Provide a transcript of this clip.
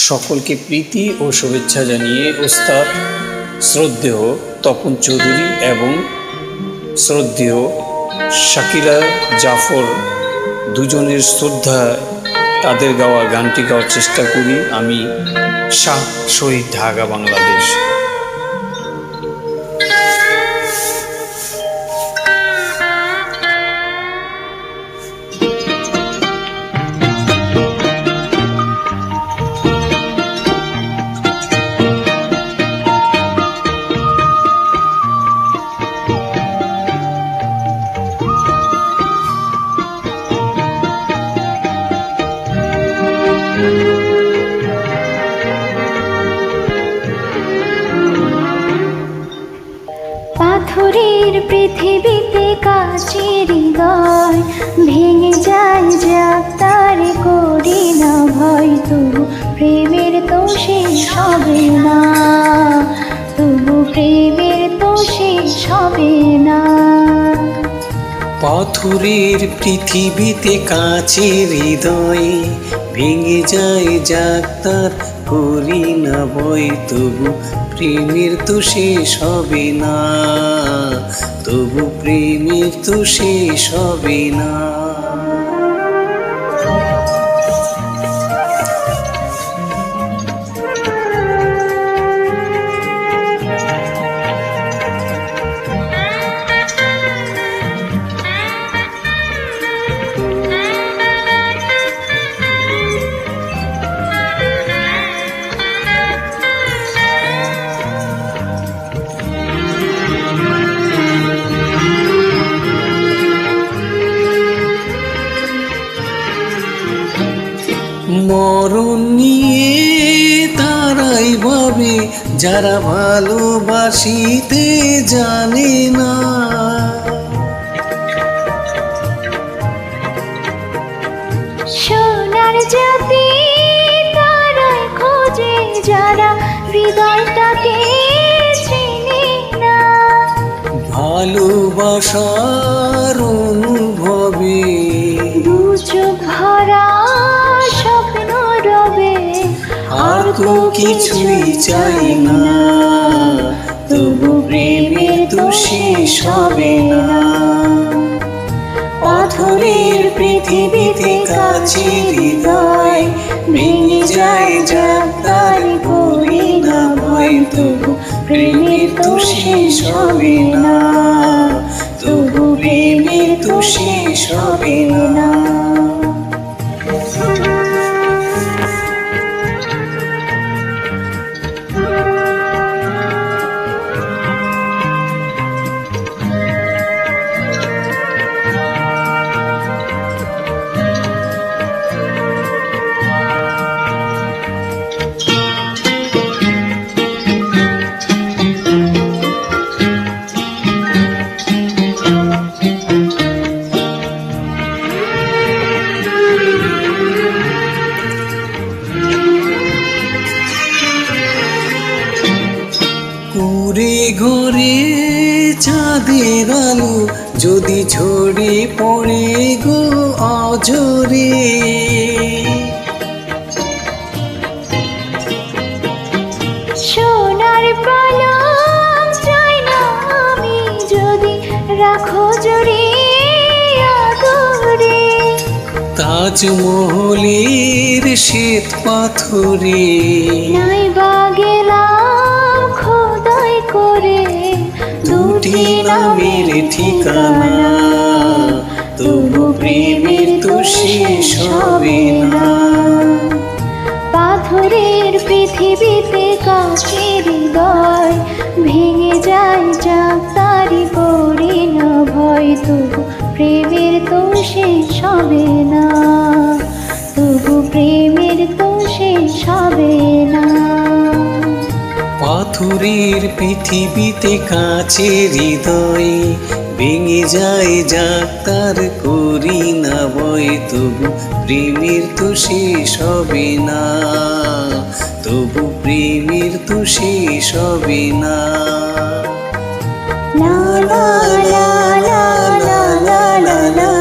সকলকে প্রীতি ও শুভেচ্ছা জানিয়ে ওস্তাদ শ্রদ্ধেয় তপন চৌধুরী এবং শ্রদ্ধেয় শাকিরা জাফর দুজনের শ্রদ্ধায় তাদের গাওয়া গানটি গাওয়ার চেষ্টা করি আমি, শাহ শহীদ, ঢাকা, বাংলাদেশ। পাথরের পৃথিবীতে কাচের হৃদয় ভেঙে যায়, যাক তারে করি না ভয়। তবু প্রেমের তো শেষ হবে না, তবু প্রেমের তো শেষ হবে না। পাথরের পৃথিবীতে কাচের হৃদয় ভেঙে যায়, যাক তার করি না ভয়। তবু প্রেমের তো শেষ হবে না, তবু প্রেমের তো শেষ হবে না। মরণ নিয়ে তারাই ভাবে যারা ভালোবাসিতে জানে না। সোনার জাতি তারাই খোঁজে যারা হৃদয়টাকে চিনে না। ভালোবাসার অনুভবে দু চোখ ভরা স্বপ্ন রবে, আর তো কিছুই চাই না, তবু প্রেমের তো শেষ হবে না। পাথরের পৃথিবীতে কাচের হৃদয় ভেঙে যায়, যাক তার করি না ভয়। তবু প্রেমের তো শেষ হবে না, তবু প্রেমের তো শেষ হবে না। কুড়ে ঘরে চাঁদের আলো যদি ঝরে পড়ে গো অজরে, সোনার পালক চাই না আমি যদি রাখো জড়িয়ে আদরে। তাজমহলের শ্বেত পাথরে নাই বা গেলাম খোদাই করে দুটি নামের ঠিকানা, তবু প্রেমের তো শেষ হবে না। পাথরের পৃথিবীতে কাচের হৃদয় ভেঙে যায়, যাক তারি করি না ভয়। তবু প্রেমের তো শেষ হবে না, তবু প্রেমের তো শেষ হবে না। পাথরের পৃথিবীতে কাচের হৃদয় ভেঙে যায়, যাক তার করি না ভয়। তবু প্রেমের তো শেষ হবে না, তবু প্রেমের তো শেষ হবে না। লা লা লা লা লা লা লা।